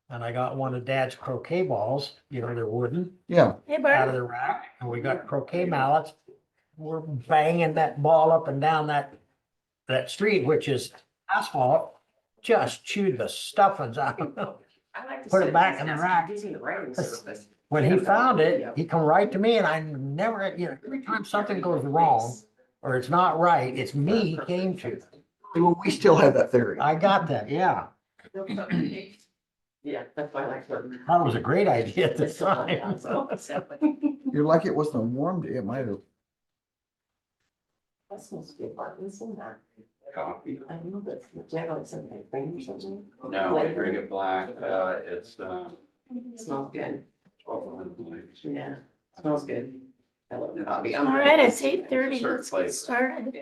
and I got one of Dad's croquet balls, you know, they're wooden, Yeah, Hey, out of Bart. the rack, and we got croquet mallets. We're banging that ball up and down that street, which is asphalt, just chewed the stuffings out of it. Put it back in the rack. When he found it, he come right to me, and I never, you know, every time something goes wrong or it's not right, it's me he came to. well, we still have that theory. I got that, yeah. Yeah, that's why I like her. Thought it was a great idea at the time. You're like, it wasn't a warm day, it might have. That smells good, Bart. Listen that. Coffee. I know that. Do you have like something like cream or something? No, I drink it black, it's, It smells good. 1200. Yeah, smells good. I love coffee. All right, it's 8:30. Let's get started.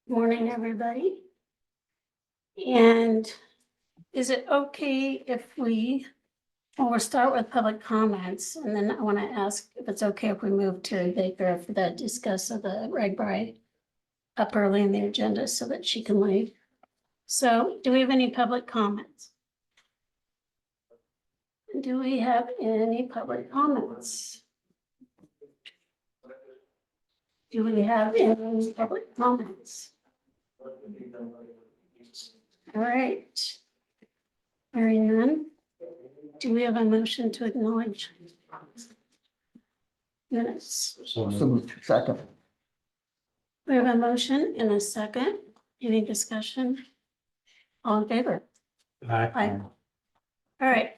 Morning, everybody. And is it okay if we'll start with public comments, and then I want to ask if it's okay if we move Terry Baker for that discuss of the reg bride up early in the agenda so that she can leave. So do we have any public comments? Do we have any public comments? Do we have any public comments? All right. Hearing none. Do we have a motion to acknowledge minutes? So, second. We have a motion and a second. Any discussion? All in favor? Aye. All right.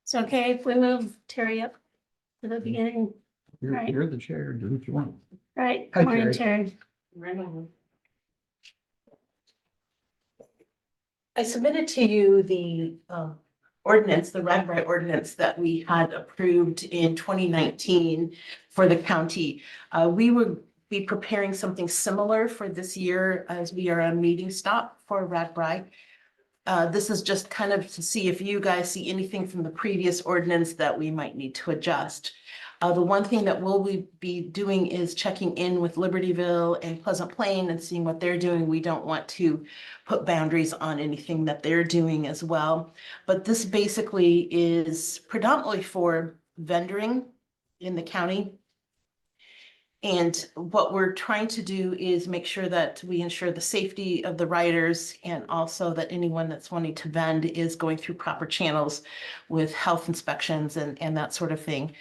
It's okay if we move Terry up to the beginning. Right. You're the chair, do what you want. Right, Hi, morning, Terry. I submitted to you the ordinance, the Radbright ordinance that we had approved in 2019 for the county. We would be preparing something similar for this year as we are a meeting stop for Radbright. This is just kind of to see if you guys see anything from the previous ordinance that we might need to adjust. The one thing that we'll be doing is checking in with Libertyville and Pleasant Plain and seeing what they're doing. We don't want to put boundaries on anything that they're doing as well. But this basically is predominantly for vendoring in the county. And what we're trying to do is make sure that we ensure the safety of the riders and also that anyone that's wanting to vend is going through proper channels with health inspections and that sort of thing.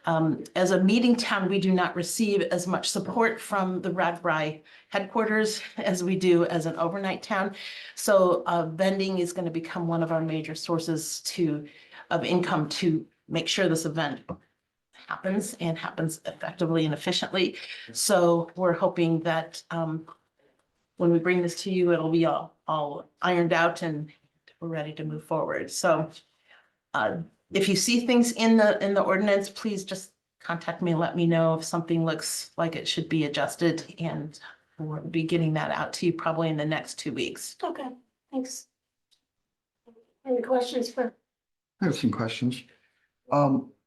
As a meeting town, we do not receive as much support from the Radbri headquarters as we do as an overnight town. So vending is going to become one of our major sources of income to make sure this event happens and happens effectively and efficiently. So we're hoping that when we bring this to you, it'll be all ironed out and we're ready to move forward. So if you see things in the ordinance, please just contact me and let me know if something looks like it should be adjusted, and we'll be getting that out to you probably in the next 2 weeks. Okay, thanks. Any questions for? I have some questions.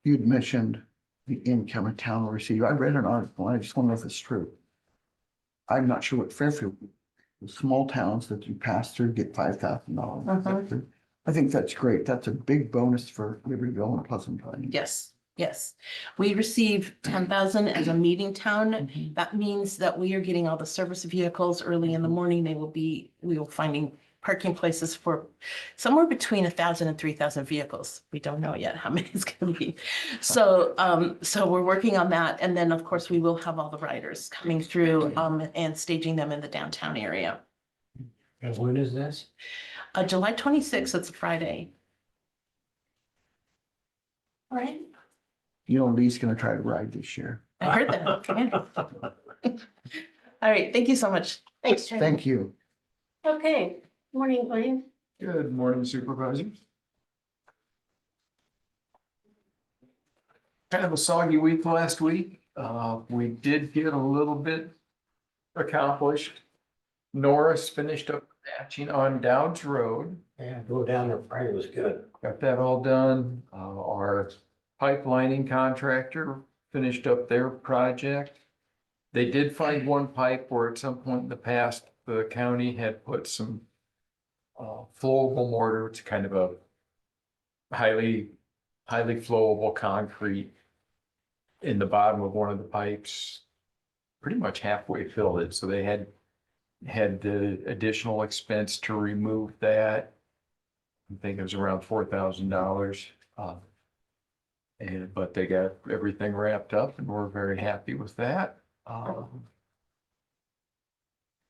You'd mentioned the income a town will receive. I read an article, and I just want to know if it's true. I'm not sure what Fairfield, the small towns that you pass through get $5,000. I think that's great. That's a big bonus for Libertyville and Pleasant Plain. Yes, yes. We receive 10,000 as a meeting town. That means that we are getting all the service vehicles early in the morning. We will finding parking places for somewhere between 1,000 and 3,000 vehicles. We don't know yet how many it's going to be. So we're working on that. And then of course we will have all the riders coming through and staging them in the downtown area. And when is this? July 26th, it's a Friday. All right, You know, Lee's gonna try to ride this year. I heard that. Yeah. All right, thank you so much. thanks, Terry. Thank you. Okay, morning, Blaine. Good morning, supervisors. Kind of a soggy week last week. We did get a little bit accomplished. Norris finished up patching on Dowds Road. Yeah, go down there Friday was good. Got that all done. Our pipelining contractor finished up their project. They did find one pipe where at some point in the past, the county had put some flowable mortar. It's kind of a highly flowable concrete in the bottom of one of the pipes, pretty much halfway filled it. So they had the additional expense to remove that. I think it was around $4,000. But they got everything wrapped up and we're very happy with that.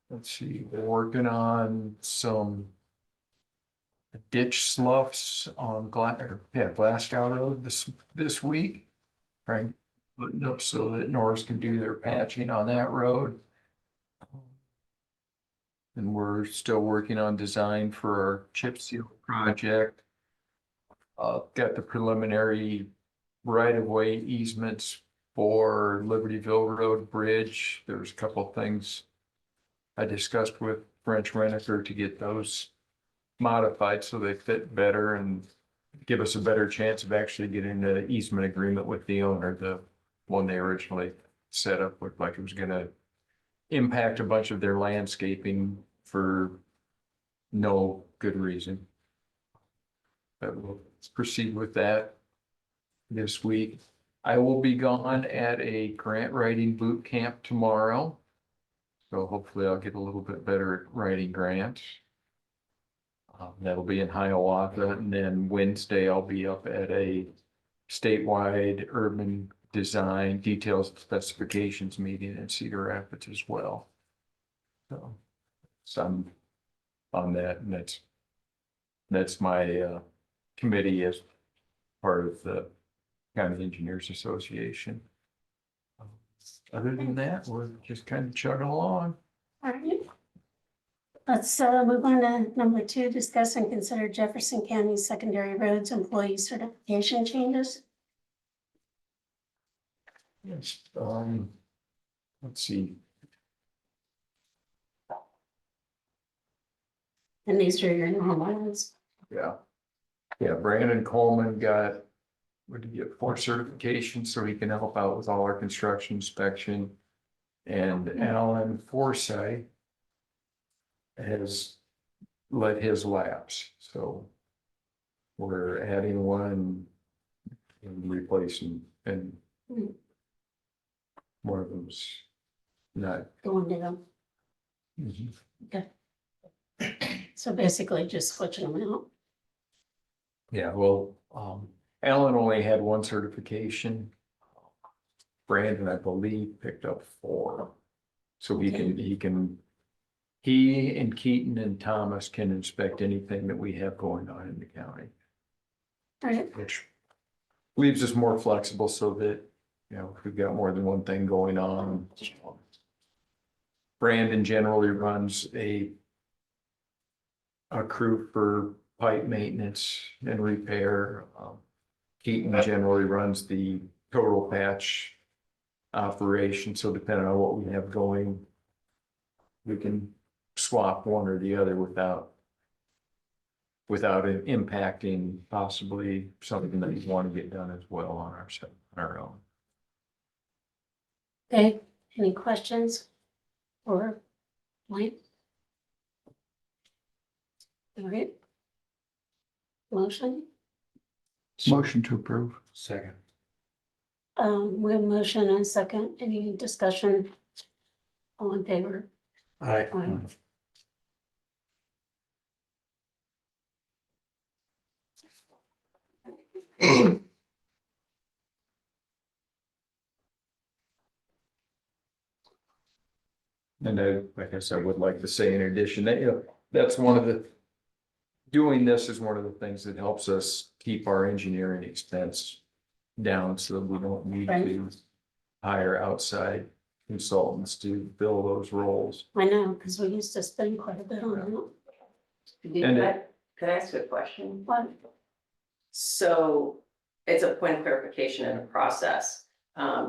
Let's see, we're working on some ditch sloughs on Glasgow Road this week. Right, putting up so that Norris can do their patching on that road. And we're still working on design for our chip seal project. Got the preliminary right-of-way easements for Libertyville Road Bridge. There's a couple of things I discussed with French Reniker to get those modified so they fit better and give us a better chance of actually getting the easement agreement with the owner. The one they originally set up looked like it was gonna impact a bunch of their landscaping for no good reason. But we'll proceed with that this week. I will be gone at a grant writing boot camp tomorrow. So hopefully I'll get a little bit better at writing grants. That'll be in Hiawatha, and then Wednesday I'll be up at a statewide urban design details and specifications meeting in Cedar Rapids as well. So I'm on that, and that's my committee as part of the County Engineers Association. Other than that, we're just kind of chugging along. All right. Let's move on to number 2, discuss and consider Jefferson County secondary roads employee certification changes. Yes, let's see. And these are your normal ones. Yeah. Yeah, Brandon Coleman got, what did he get, 4 certifications, so he can help out with all our construction inspection. And Alan Forsyth has let his lapse, so we're adding one and replacing, and one of them's not. Going to them. Okay. So basically just switching them out. Yeah, well, Alan only had 1 certification. Brandon, I believe, picked up 4. So he and Keaton and Thomas can inspect anything that we have going on in the county. All right. Which leaves us more flexible so that, you know, if we've got more than one thing going on. Brandon generally runs a crew for pipe maintenance and repair. Keaton generally runs the total patch operation, so depending on what we have going, we can swap one or the other without it impacting possibly something that we want to get done as well on our own. Okay, any questions or Mike? All right. Motion? Motion to approve. Second. We have a motion and a second. Any discussion? All in favor? Aye. Aye. And like I said, would like to say in addition that, you know, that's one of the, doing this is one of the things that helps us keep our engineering expense down so that we don't need to hire outside consultants to fill those roles. I know, because we used to spend quite a bit on that. And Could I ask you a question? What? So it's a point of clarification in the process.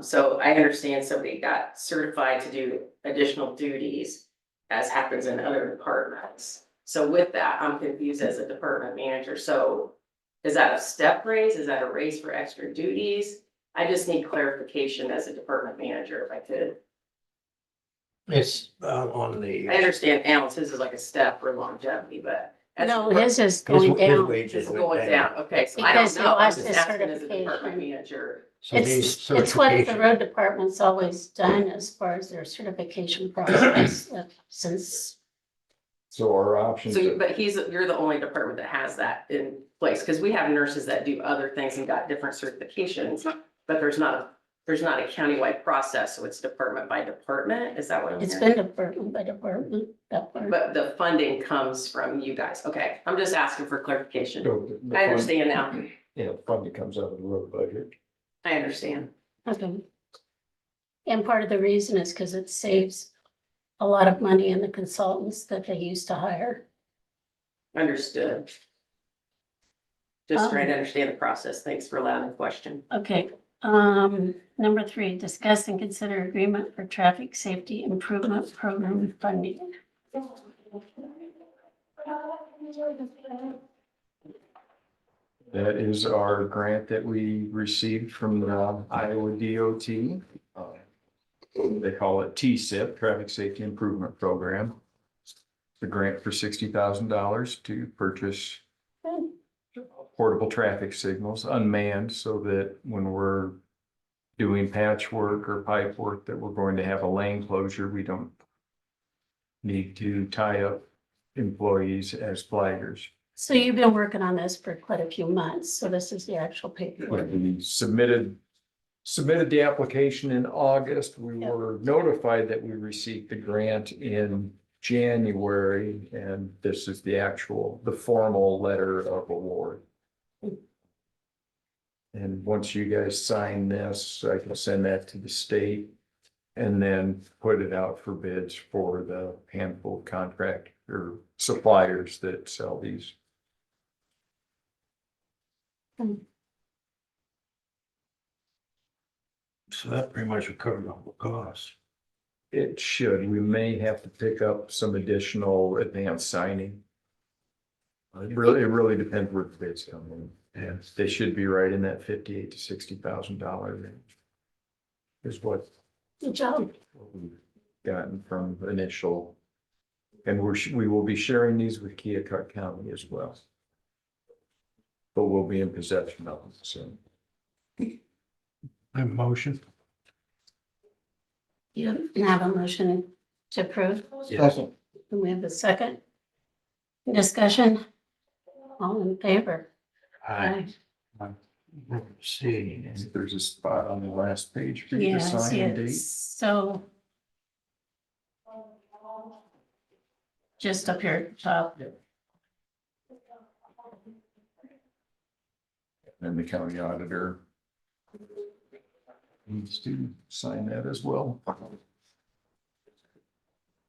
So I understand somebody got certified to do additional duties as happens in other departments. So with that, I'm confused as a department manager. So is that a step raise? Is that a raise for extra duties? I just need clarification as a department manager if I could. It's on the. I understand Alan's, his is like a step for longevity, but As No, far- his is going His down. wages It's went going down, okay, so I Because don't he know, I'm lost just his asking as a department certification. manager. So these It's what the certification, road department's always done as far as their certification process since, So our options. So, but you're the only department that has that in place, because we have nurses that do other things and got different certifications, but there's not a countywide process, so it's department by department, is that what I'm it's hearing? been department by department, that part. But the funding comes from you guys, okay, I'm just asking for clarification. I understand now, Yeah, funding comes out of the road budget. I understand. Okay. And part of the reason is because it saves a lot of money in the consultants that they used to hire. Understood. Just trying to understand the process. Thanks for allowing the question. Okay, number 3, discuss and consider agreement for traffic safety improvement program funding. That is our grant that we received from the Iowa DOT. They call it TSIP, Traffic Safety Improvement Program. The grant for $60,000 to purchase portable traffic signals, unmanned, so that when we're doing patchwork or pipe work that we're going to have a lane closure, we don't need to tie up employees as flaggers. So you've been working on this for quite a few months, so this is the actual paperwork. We submitted the application in August. We Yeah. were notified that we received the grant in January, and this is the formal letter of award. And once you guys sign this, I can send that to the state and then put it out for bids for the handful of contract or suppliers that sell these. so that pretty much would cover all the costs. It should. We may have to pick up some additional advanced signing. It really depends where the bids come in. And they should be right in that $58,000 to $60,000 range. Is what Good job. we've gotten from initial. And we will be sharing these with Keokuk County as well. But we'll be in possession of them soon. A motion? You have a motion to approve? Second. And we have a second. Discussion? All in favor? Aye. See. There's a spot on the last page for you Yeah, to I sign see and it. date. So just up here at the top. And the county auditor needs to sign that as well.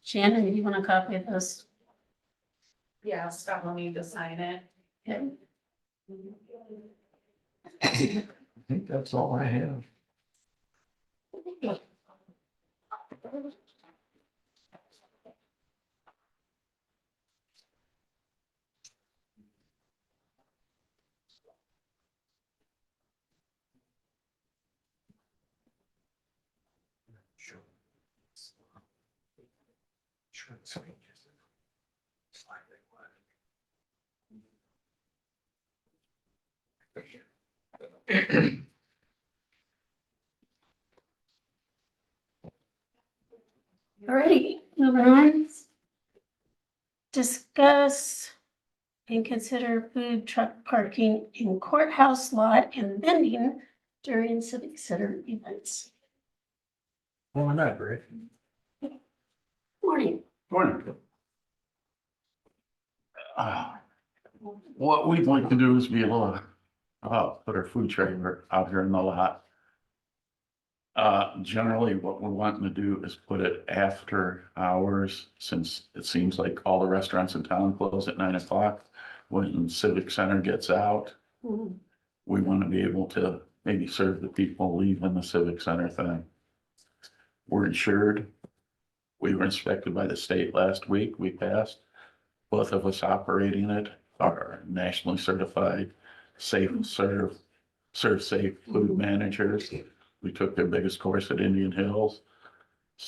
Shannon, do you want a copy of this? Yeah, Scott will need to sign it. Okay. I think that's all I have. Alrighty, moving on. Discuss and consider food truck parking in courthouse lot and vending during civic center events. Well, not great. Morning. Morning. What we'd like to do is be able to, put our food trailer out here in the lot. Generally, what we're wanting to do is put it after hours, since it seems like all the restaurants in town close at 9 o'clock. When Civic Center gets out, Mhm. we want to be able to maybe serve the people leaving the Civic Center thing. We're insured. We were inspected by the state last week. We passed. Both of us operating it are nationally certified, serve safe food managers. We took their biggest course at Indian Hills.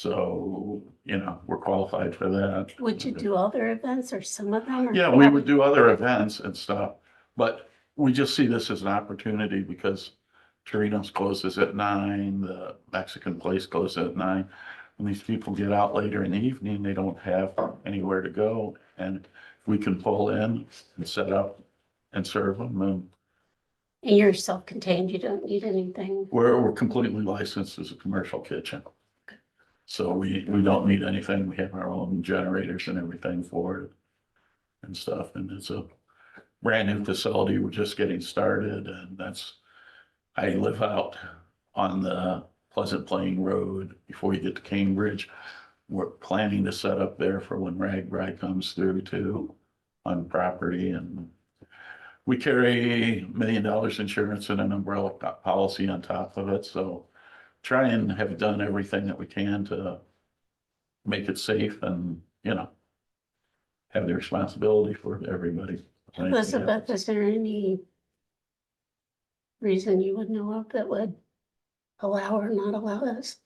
So, you know, we're qualified for that. Would you do all their events or some of them? or- Yeah, we would do other events and stuff, but we just see this as an opportunity because Torino's closes at 9, the Mexican place closes at 9. When these people get out later in the evening, they don't have anywhere to go, and we can pull in and set up and serve them, and And you're self-contained, you don't need anything. we're completely licensed as a commercial kitchen. So we don't need anything. We have our own generators and everything for it and stuff, and it's a brand new facility. We're just getting started, and I live out on the Pleasant Plain Road before you get to Cambridge. We're planning to set up there for when RAGBRAI comes through too on property, and we carry $1 million insurance and an umbrella policy on top of it, so try and have done everything that we can to make it safe and, you know, have the responsibility for everybody. Elizabeth, is there any reason you would know of that would allow or not allow this?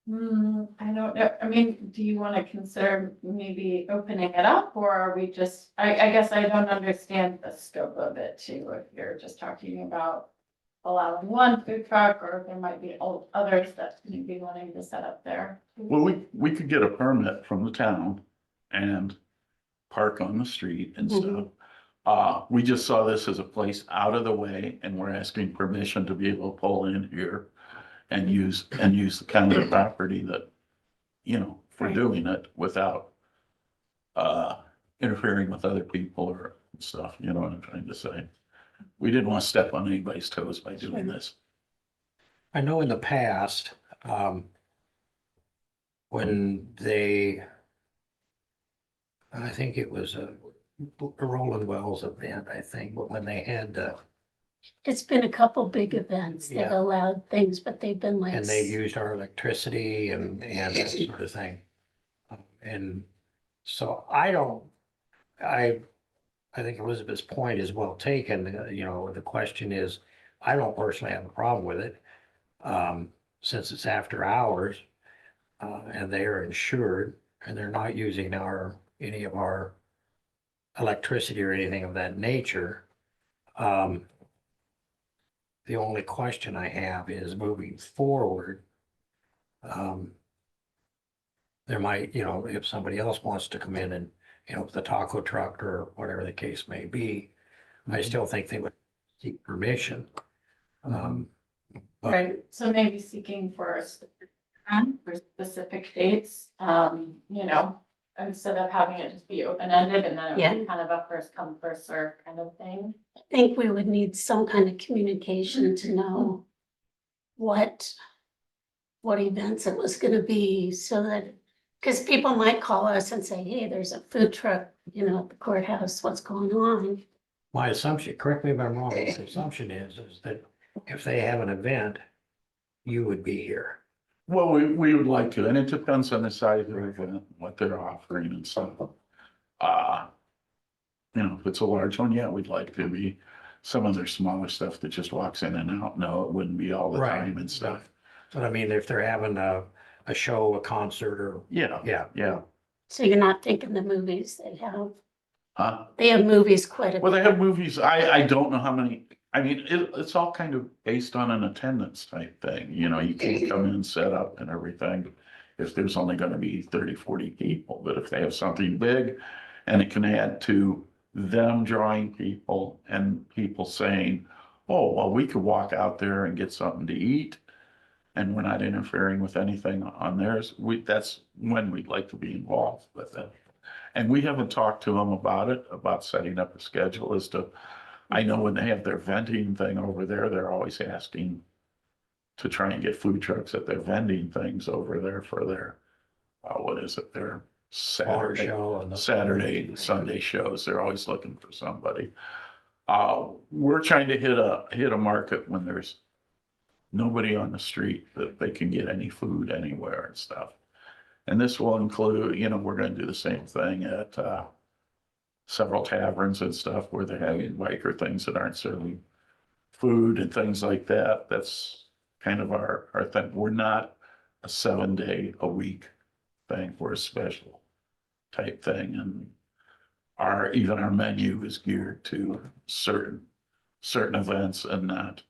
I don't know. I mean, do you want to consider maybe opening it up, or are we just, I guess I don't understand the scope of it too, if you're just talking about allowing one food truck, or if there might be others that may be wanting to set up there. Well, we could get a permit from the town and park on the street and stuff. We just saw this as a place out of the way, and we're asking permission to be able to pull in here and use the kind of property that, you know, for doing it without interfering with other people or stuff, you know what I'm trying to say? We didn't want to step on anybody's toes by doing this. I know in the past, when they, I think it was a Roland Wells event, I think, but when they had, It's been a couple big events that Yeah. allowed things, but they've been like. and they used our electricity and that sort of thing. And so I think Elizabeth's point is well taken, you know, the question is, I don't personally have a problem with it. Since it's after hours, and they are insured and they're not using any of our electricity or anything of that nature. The only question I have is moving forward. There might, you know, if somebody else wants to come in and, you know, the taco truck or whatever the case may be, I still think they would seek permission. But Right, so maybe seeking for for specific dates, you know, instead of having it just be open-ended and then it would be kind of a first come, first served kind of thing. I think we would need some kind of communication to know what events it was gonna be, so that, because people might call us and say, hey, there's a food truck, you know, at the courthouse, what's going on? my assumption, correct me if I'm wrong, the assumption is that if they have an event, you would be here. Well, we would like to, and it depends on the size of the event, what they're offering and stuff. You know, if it's a large one, yeah, we'd like to be. Some of their smaller stuff that just walks in and out, no, it wouldn't be all the Right. time and stuff. But I mean, if they're having a show, a concert or, Yeah. So you're not thinking the movies Huh? they have movies quite a Well, they bit. have movies. I don't know how many. I mean, it's all kind of based on an attendance type thing. You know, you can't come in, set up and everything if there's only going to be 30, 40 people. But if they have something big and it can add to them drawing people and people saying, oh, well, we could walk out there and get something to eat and we're not interfering with anything on theirs. That's when we'd like to be involved with it. And we haven't talked to them about it, about setting up a schedule as to, I know when they have their vending thing over there, they're always asking to try and get food trucks at their vending things over there for their, what is it, their car Saturday, show. And Saturday and Sunday shows. They're always looking for somebody. We're trying to hit a market when there's nobody on the street that they can get any food anywhere and stuff. And this will include, you know, we're gonna do the same thing at several taverns and stuff where they're having biker things that aren't serving food and things like that. That's kind of our thing. We're not a 7 day a week thing for a special type thing, and even our menu is geared to certain events, and that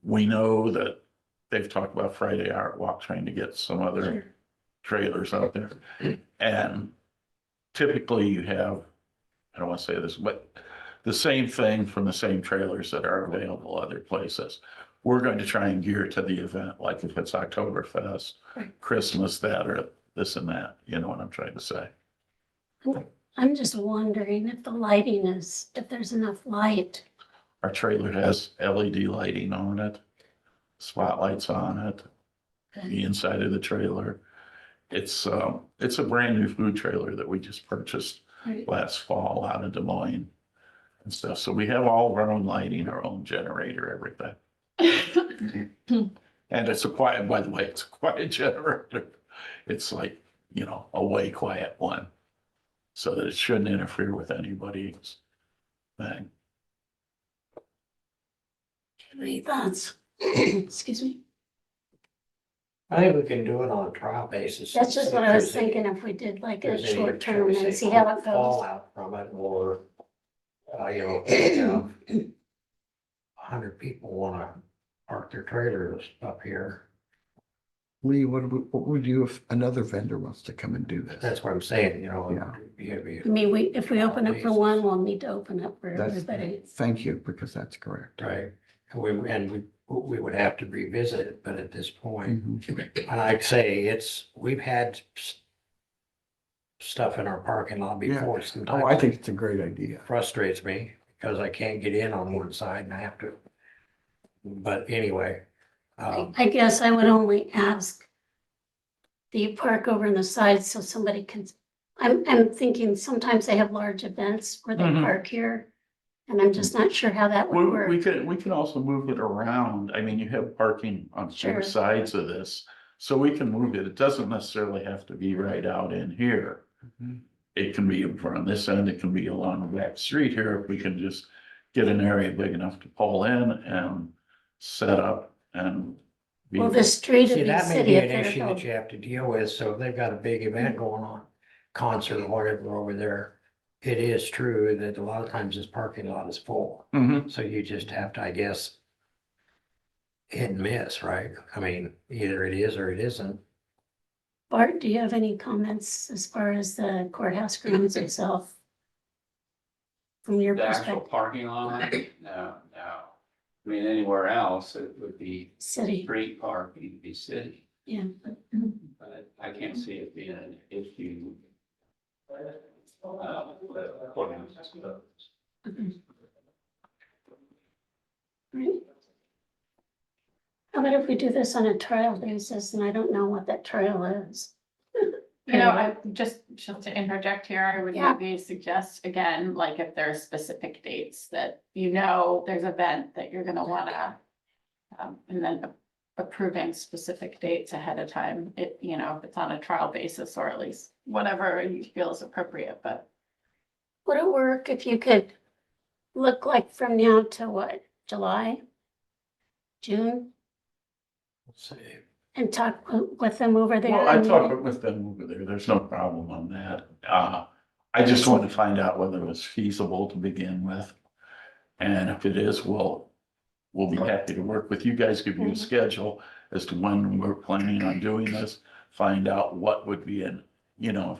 we know that they've talked about Friday Art Walk, trying to get some other trailers out there. And typically you have, I don't want to say this, but the same thing from the same trailers that are available other places. We're going to try and gear to the event, like if it's Oktoberfest, Christmas, that, or this and that, you know what I'm trying to say? I'm just wondering if the lighting is, if there's enough light. Our trailer has LED lighting on it, spotlights on it, the inside of the trailer. It's a brand new food trailer that we just purchased Right. last fall out of Des Moines and stuff. So we have all of our own lighting, our own generator, everything. And it's a quiet, by the way, it's a quiet generator. It's like, you know, a way quiet one. So that it shouldn't interfere with anybody's thing. Any thoughts? Excuse me. I think we can do it on a trial basis. That's just See what if I was there's any- thinking, if we did like a there's any, short shall term we and say, see how it goes. fallout from it, or, you know, you know, 100 people wanna park their trailers up here. Lee, what would you if another vendor wants to come and do this? That's what I'm saying, you know. Yeah. I mean, if we open up for one, we'll need to open up for That's, everybody. thank you, because that's correct. Right, and we would have to revisit it, but at this point, Mhm. and I'd say we've had stuff in our parking lot before. Oh, I Sometimes think it's a great idea. it frustrates me because I can't get in on one side and I have to. But anyway, I guess I would only ask that you park over on the side so somebody can, I'm thinking sometimes they have large events where they Mhm. park here. And I'm just not sure how that would work. We can also move it around. I mean, you have parking on Sure. both sides of this. So we can move it. It doesn't necessarily have to be right out in here. Mhm. It can be on this end, it can be along the back street here. If we can just get an area big enough to pull in and set up and. be- Well, the street see, would be that may city be of an issue Fairfield. that you have to deal with. So if they've got a big event going on, concert or whatever over there. It is true that a lot of times this parking lot is full. Mhm. So you just have to, I guess, hit and miss, right? I mean, either it is or it isn't. Bart, do you have any comments as far as the courthouse grounds itself? From your The actual perspective, parking lot, no. I mean, anywhere else, it would be city, street parking, be city, yeah. but I can't see it being an issue. Courthouse. Okay. Right. How about if we do this on a trial basis, and I don't know what that trial is? You know, I just to interject here, I would Yeah. maybe suggest again, like if there are specific dates that you know there's an event that you're gonna wanna. And then approving specific dates ahead of time, if it's on a trial basis or at least whatever you feel is appropriate, but. Would it work if you could look like from now to what, July? June, Let's see. and talk with them over there? Well, I and talked with them over there. There's no problem on that. I just wanted to find out whether it was feasible to begin with. And if it is, we'll be happy to work with you guys, give you a schedule as to when we're planning on doing this. Find out what would be if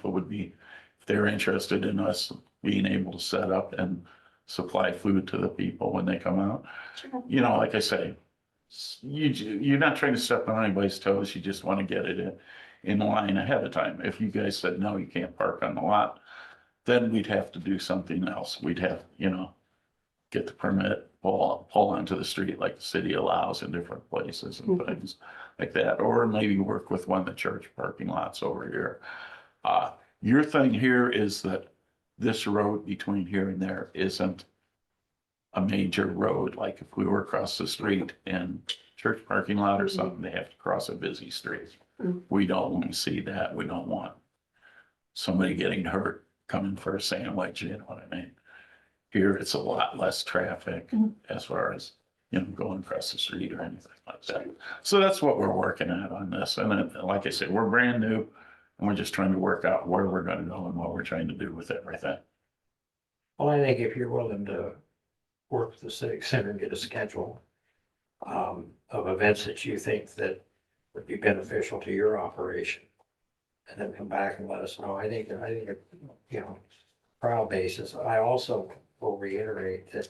it would be, if they're interested in us being able to set up and supply food to the people when they come out. Sure. Like I say, you're not trying to step on anybody's toes. You just want to get it in line ahead of time. If you guys said, no, you can't park on the lot, then we'd have to do something else. We'd have, get the permit, pull onto the street like the city allows in different places and things like that. Or maybe work with one of the church parking lots over here. Your thing here is that this road between here and there isn't a major road. Like if we were across the street in church parking lot or something, they have to cross a busy street. We don't want to see that. We don't want somebody getting hurt coming for a sandwich, you know what I mean? Here, it's a lot less traffic as far as you know, going across the street or anything like that. So that's what we're working at on this. And then, like I said, we're brand new and we're just trying to work out where we're gonna go and what we're trying to do with everything. Well, I think if you're willing to work with the civic center and get a schedule of events that you think that would be beneficial to your operation, and then come back and let us know. I think, you know, trial basis. I also will reiterate that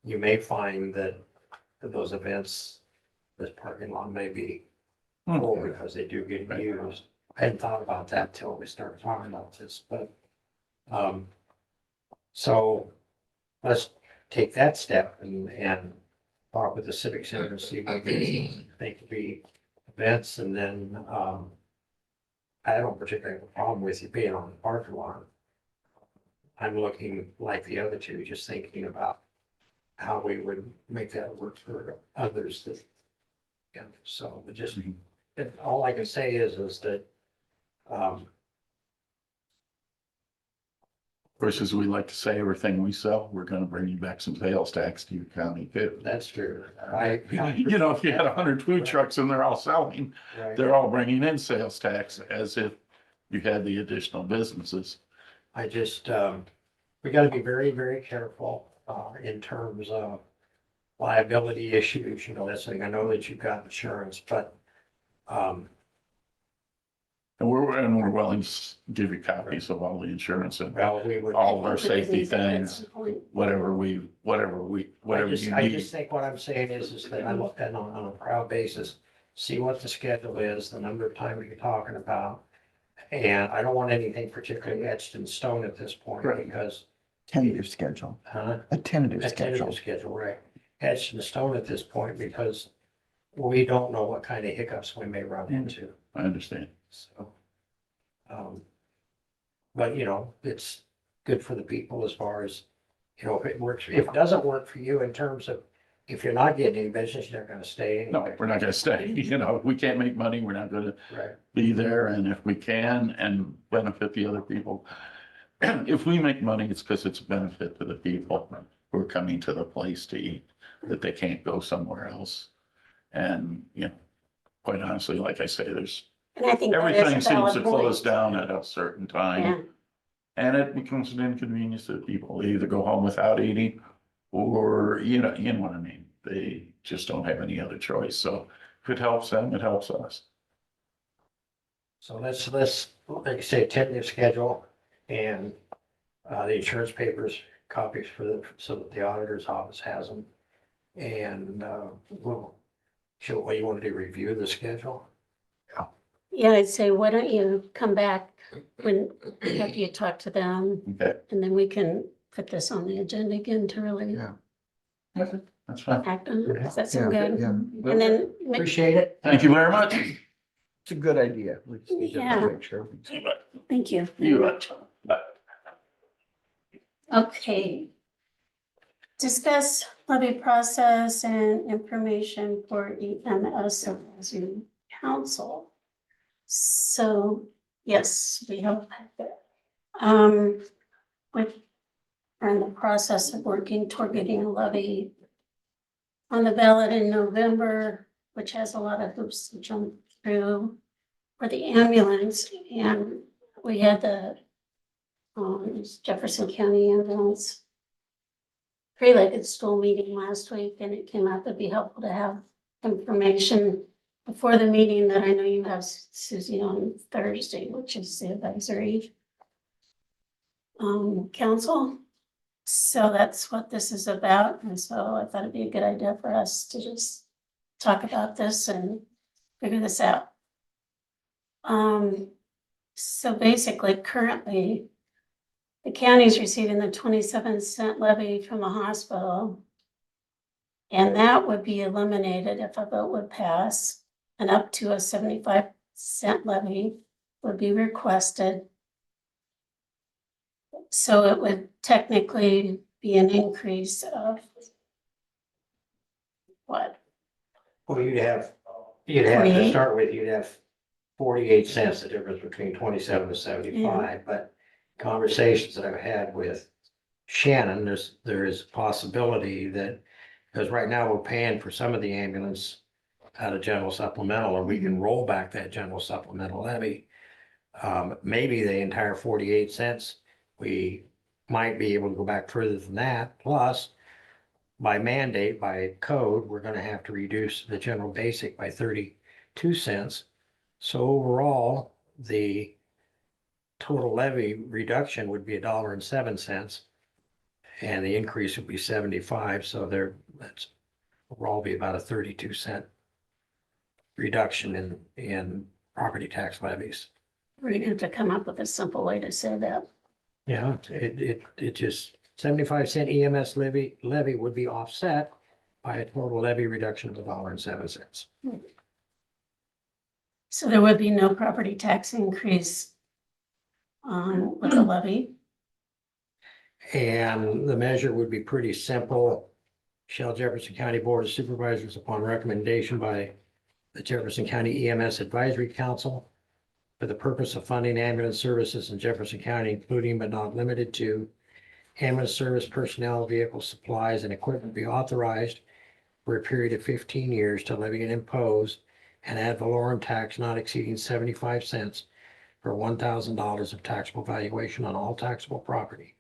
you may find that those events, this parking lot may be full because they do get used. I hadn't thought about that till we started talking about this, but so let's take that step and talk with the civic center and see what they think could be events, and then I don't particularly have a problem with you being on the parking lot. I'm looking like the other two, just thinking about how we would make that work for others that, yeah, so but just, all I can say is that, Of course, as we like to say, everything we sell, we're gonna bring you back some sales tax to your county too. that's true. You know, if you had 100 food trucks and they're all selling, Right. they're all bringing in sales tax as if you had the additional businesses. I just, we gotta be very, very careful, in terms of liability issues, you know, that's like, I know that you've got insurance, but, And we're willing to give you copies of all the insurance and well, we would. all of our I think safety that's the things, point. whatever I you just need. think what I'm saying is that I look at on a proud basis, see what the schedule is, the number of times you're talking about. And I don't want anything particularly etched in stone at this point Right. because, Tentative schedule, huh? a tentative A schedule. tentative schedule, right? Etched in stone at this point because we don't know what kind of hiccups we may run into, I understand. so. But you know, it's good for the people as far as, you know, if it works, if it doesn't work for you in terms of, if you're not getting any business, you're not gonna stay No, anyway. we're not gonna stay, you know, if we can't make money, we're not gonna Right, be there, and if we can and benefit the other people. If we make money, it's because it's a benefit to the people who are coming to the place to eat, that they can't go somewhere else. And, you know, quite honestly, like I say, there's, And I think that is everything a seems to valid close point. down at a certain Yeah, time. And it becomes an inconvenience to people. They either go home without eating or, you know what I mean? They just don't have any other choice. So if it helps them, it helps us. so let's, like you say, tentative schedule and the insurance papers, copies for the, so that the auditor's office has them. And we'll, show what you want to do, review the schedule. yeah, I'd say, why don't you come back when, after you talk to them, Okay, and then we can put this on the agenda again to really Yeah. that's fine. act on it. Does that Yeah, sound good? yeah, And then, Appreciate it. Thank you very much. it's a good idea. We just need to Yeah. make sure. thank you. You bet. Bye. Okay. Discuss levy process and information for EMS Advisory Council. So, yes, we have that. We are in the process of working toward getting a levy on the ballot in November, which has a lot of hoops to jump through for the ambulance. And we had the Jefferson County ambulance three-legged stool meeting last week, and it came out it'd be helpful to have information before the meeting that I know you have, Susie, on Thursday, which is the advisory council. So that's what this is about, and so I thought it'd be a good idea for us to just talk about this and figure this out. So basically, currently, the county is receiving the 27-cent levy from the hospital. And that would be eliminated if a vote would pass, and up to a 75-cent levy would be requested. So it would technically be an increase of what? Well, you'd have to 48. start with, you'd have 48 cents, the difference between 27 and 75, but conversations that I've had with Shannon, there is a possibility that Because right now we're paying for some of the ambulance out of general supplemental, or we can roll back that general supplemental levy. Maybe the entire 48 cents, we might be able to go back further than that. Plus, by mandate, by code, we're gonna have to reduce the general basic by 32 cents. So overall, the total levy reduction would be $1.07. And the increase would be 75, so that's will all be about a 32 cent reduction in property tax levies. We're gonna have to come up with a simple way to say that. Yeah, it just 75 cent EMS levy would be offset by a total levy reduction of $1.07. So there would be no property tax increase with the levy. And the measure would be pretty simple. Shall Jefferson County Board of Supervisors, upon recommendation by the Jefferson County EMS Advisory Council, for the purpose of funding ambulance services in Jefferson County, including but not limited to ambulance service personnel, vehicle supplies, and equipment, be authorized for a period of 15 years to levy and impose an ad valorem tax not exceeding 75 cents for $1,000 of taxable valuation on all taxable property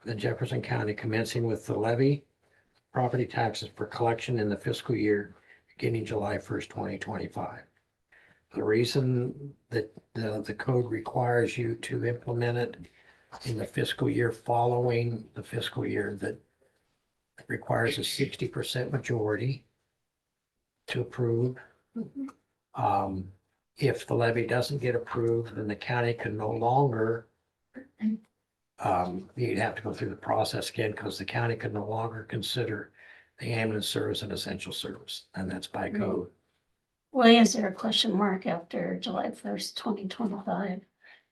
within Jefferson County, commencing with the levy property taxes for collection in the fiscal year beginning July 1st, 2025. The reason that the code requires you to implement it in the fiscal year following the fiscal year that requires a 60% majority to approve. If the levy doesn't get approved, then the county can no longer, you'd have to go through the process again, because the county can no longer consider the ambulance service an essential service, and that's by code. Why is there a question mark after July 1st, 2025?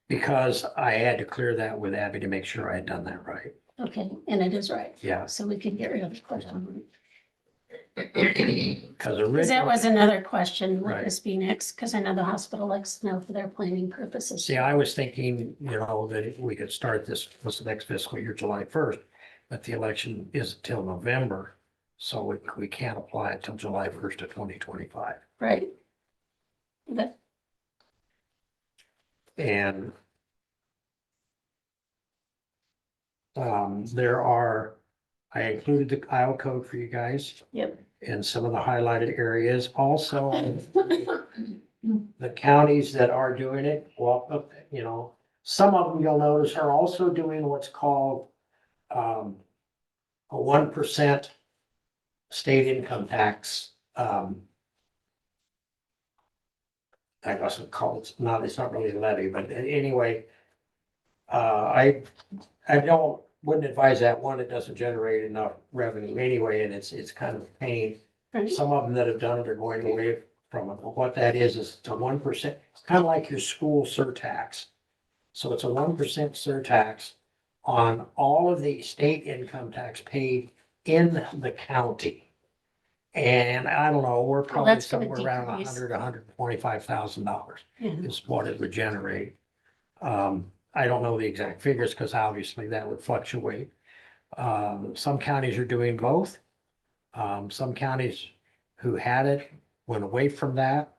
Because I had to clear that with Abby to make sure I had done that right. Okay, and it is right. Yeah. So we can get rid of the question mark. Because Because that originally, was another question with Right. this being next, because I know the hospital likes to know for their planning purposes. see, I was thinking, that we could start this next fiscal year, July 1st, but the election is till November, so we can't apply it till July 1st of 2025. Right. But And I included the Iowa code for you guys yep. in some of the highlighted areas. Also, the counties that are doing it, well, some of them you'll notice are also doing what's called a 1% state income tax. I guess it's called, it's not really a levy, but anyway, I wouldn't advise that one. It doesn't generate enough revenue anyway, and it's kind of a pain. Right. Some of them that have done it are going away from it. But what that is it's a 1%. It's kind of like your school surtax. So it's a 1% surtax on all of the state income tax paid in the county. And I don't know, we're probably that's gonna somewhere around decrease. $125,000 Yeah. is what it would generate. I don't know the exact figures because obviously that would fluctuate. Some counties are doing both. Some counties who had it went away from that.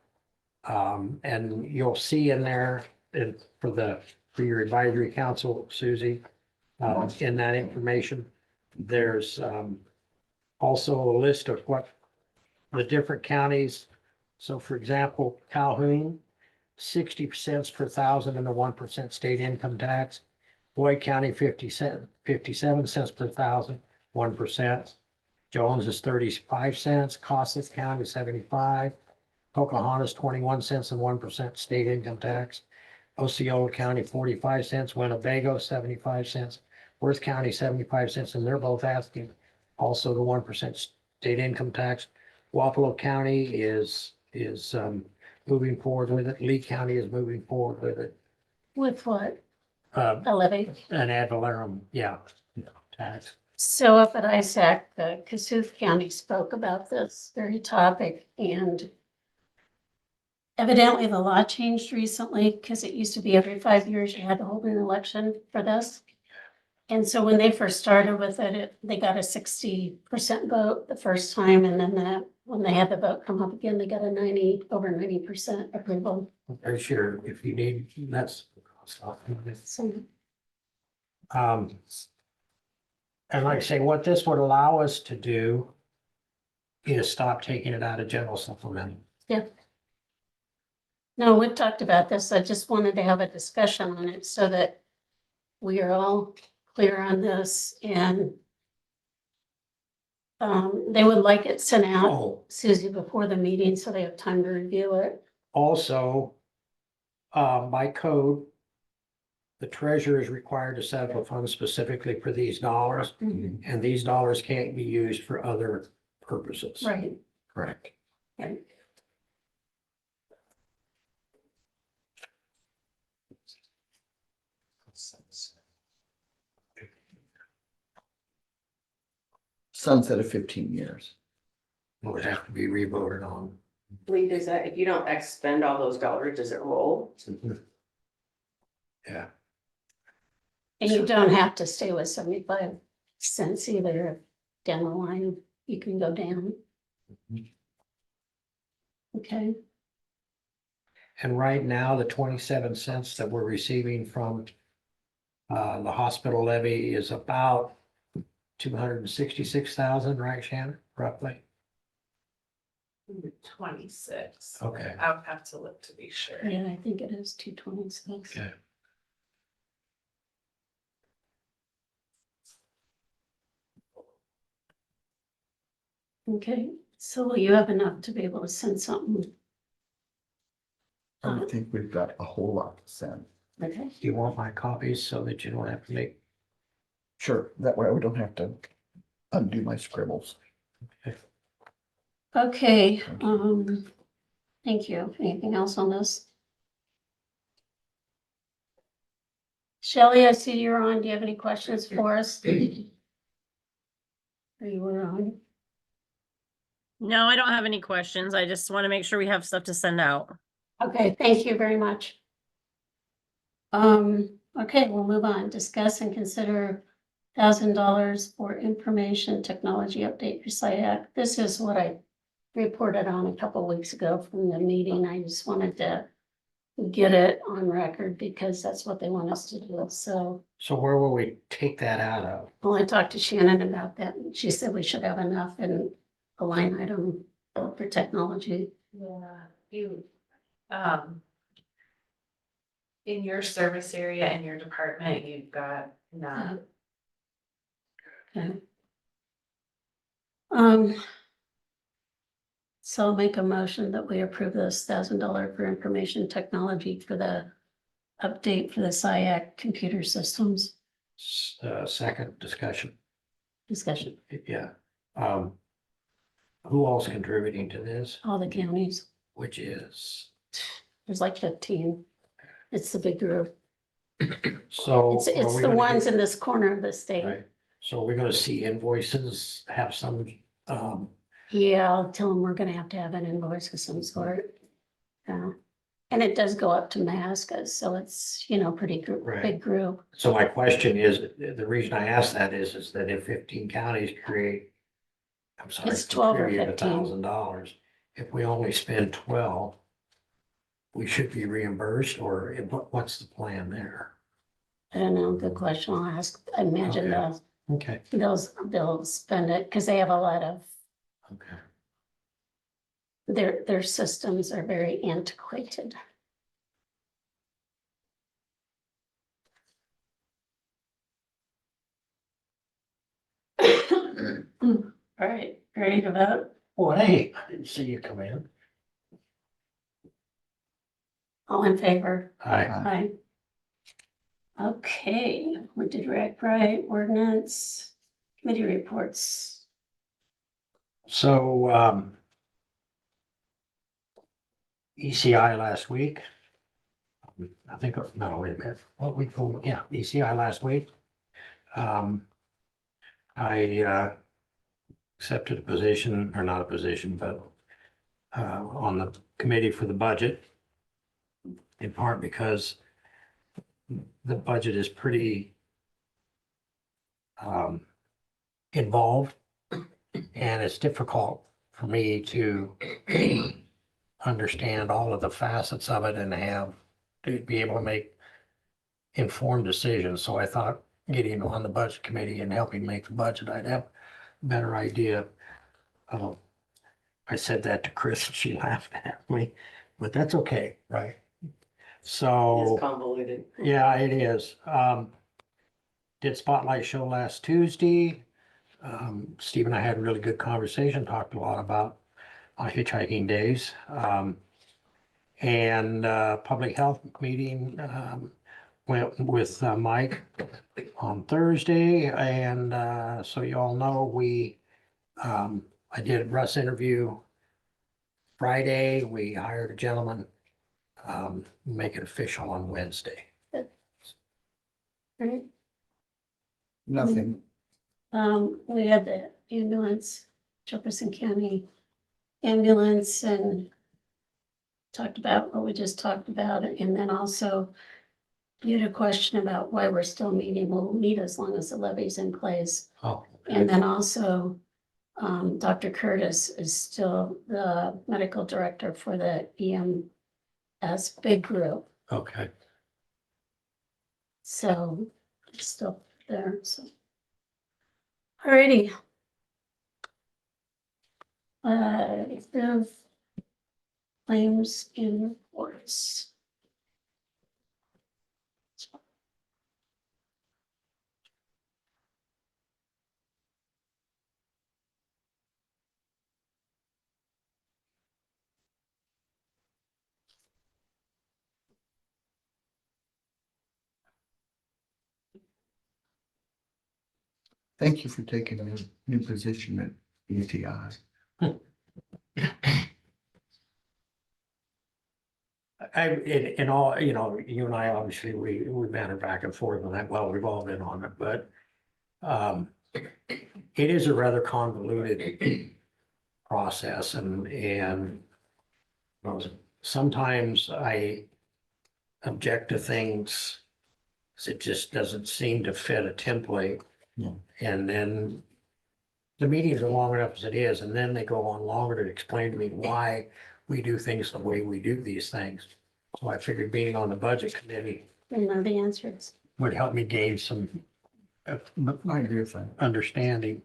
And you'll see in there for your advisory council, Susie, in that information, there's also a list of what the different counties. So for example, Calhoun, 60 cents per thousand in the 1% state income tax. Boyd County, 57 cents per thousand, 1%. Jones is 35 cents, Costas County, 75. Pocahontas, 21 cents and 1% state income tax. Osceola County, 45 cents, Winnebago, 75 cents, Worth County, 75 cents, and they're both asking also the 1% state income tax. Wapello County is moving forward with it. Lee County is moving forward with it. With what? Uh, A levy? An ad valorem, tax. So up at ISAC, the Cassuth County spoke about this very topic, and evidently the law changed recently because it used to be every 5 years you had to hold an election for this. And so when they first started with it, they got a 60% vote the first time, and then when they had the vote come up again, they got a over 90% approval. Very sure if you need, that's. So, Um. And like I say, what this would allow us to do is stop taking it out of general supplement. no, we've talked about this. I just wanted to have a discussion on it so that we are all clear on this, and they would like it sent out, Oh, Susie, before the meeting, so they have time to review it. also, by code, the treasurer is required to set up a fund specifically for these dollars, and these dollars can't be used for other purposes. Right. Correct. Right. Sunset of 15 years. Would have to be revoted on. Lee, does that, if you don't expend all those dollars, does it roll? Yeah. And you don't have to stay with 75 cents either. Down the line, you can go down. Okay, And right now, the 27 cents that we're receiving from the hospital levy is about 266,000, right, Shannon, roughly? 26. Okay. I would have to look to be sure. yeah, I think it is 226. Okay. Okay, so you have enough to be able to send something. I don't think we've got a whole lot to send. Okay, Do you want my copies so that you don't have to make? Sure, that way we don't have to undo my scribbles. okay, thank you. Anything else on this? Shelley, I see you're on. Do you have any questions for us? Are you were on? No, I don't have any questions. I just want to make sure we have stuff to send out. Okay, thank you very much. Okay, we'll move on. Discuss and consider $1,000 for information technology update for SIAC. This is what I reported on a couple weeks ago from the meeting. I just wanted to get it on record because that's what they want us to do. So, So where will we take that out of? well, I talked to Shannon about that, and she said we should have enough in a line item for technology. Yeah, in your service area and your department, you've got enough. Okay. So I'll make a motion that we approve this $1,000 for information technology for the update for the SIAC computer systems Second discussion, discussion, yeah. Who all's contributing to this, all the counties. which is, There's like 15. It's the big group. so. It's are we the gonna ones get- in this corner of the state. Right, so we're gonna see invoices, have some, Yeah, I'll tell them we're gonna have to have an invoice of some sort. And it does go up to Mascas, so it's, pretty Right. big group. so my question is, the reason I ask that is that if 15 counties create. I'm sorry. It's 12 or contribute 15. $1,000, if we only spend 12. We should be reimbursed, or what's the plan there? I don't know, good question. I'll ask. I imagine Okay. Okay, they'll spend it because they have a lot of, okay. their systems are very antiquated. All right, ready to vote? Well, hey, I didn't see you come in. All in favor? Hi. Aye. Okay, we did right, ordinance, committee reports. So, ECI last week. I think, no, wait a minute, what we, yeah, ECI last week. I accepted a position, or not a position, but on the committee for the budget. In part because the budget is pretty involved. And it's difficult for me to understand all of the facets of it and to be able to make informed decisions. So I thought getting on the budget committee and helping make the budget, I'd have a better idea. I said that to Chris and she laughed at me, but that's okay, right? So. It's convoluted. Yeah, it is. Did Spotlight Show last Tuesday. Steve and I had a really good conversation, talked a lot about hitchhiking days. And public health meeting went with Mike on Thursday. And so you all know I did Russ interview Friday. We hired a gentleman, make it official on Wednesday. Right? Nothing. We had the ambulance, Jefferson County ambulance, and talked about what we just talked about, and then also you had a question about why we're still meeting. We'll meet as long as the levy's in place. Oh, And then also, Dr. Curtis is still the medical director for the EMS big group, okay. so it's still there, so. Alrighty. Approve claims in reports. Thank you for taking a new position at UTI. In all, you and I, obviously, we banter back and forth on that. Well, we've all been on it, but it is a rather convoluted process and sometimes I object to things 'cause it just doesn't seem to fit a template. Yeah. And then the meetings are long enough as it is, and then they go on longer to explain to me why we do things the way we do these things. So I figured being on the budget committee You know the answers. would help me gain some I agree with that. understanding.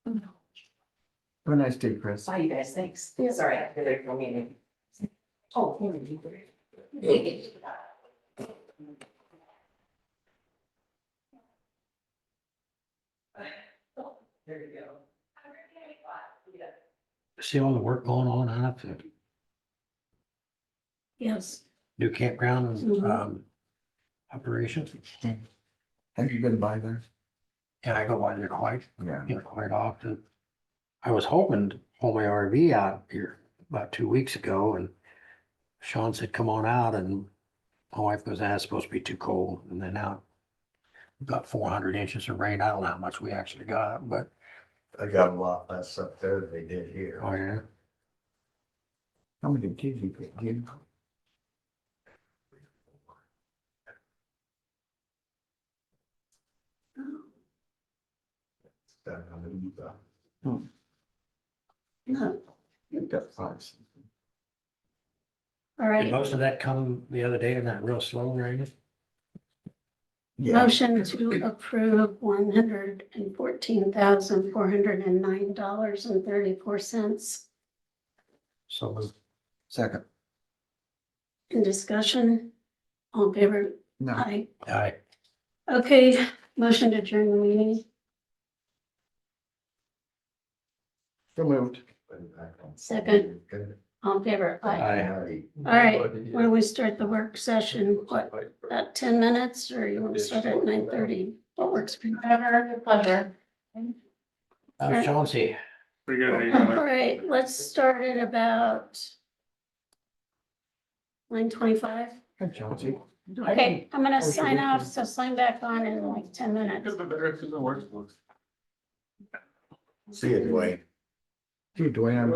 Have a nice day, Chris. Bye, you guys, thanks. Sorry, I had a meeting. Oh. There you go. See all the work going on at the Yes. new campground, Mhm. operations. Have you been by there? And I go by there Yeah. quite often. I was hoping to pull my RV out here about 2 weeks ago and Sean said, come on out, and my wife goes, it's supposed to be too cold. And then now we've got 400 inches of rain. I don't know how much we actually got, but I got a lot less up there than they did here. oh yeah. How many kids you get? Do you know? Down on the, No. You've got five. All Did right, most of that come the other day in that real slow rain? Yeah, motion to approve $114,409.34 So moved. second. in discussion. All in favor? No, Aye. Aye. Okay, motion to adjourn the meeting. so moved. Second. All in favor? Aye. Aye. All right, when do we start the work session? What, about 10 minutes, or you want to start at 9:30? What works for you? Whatever, your pleasure. Chauncey. All right, let's start at about 9:25. Hi, Chauncey. Okay, I'm gonna sign off, so sign back on in like 10 minutes. See you, Dwayne. Gee, Dwayne, I'm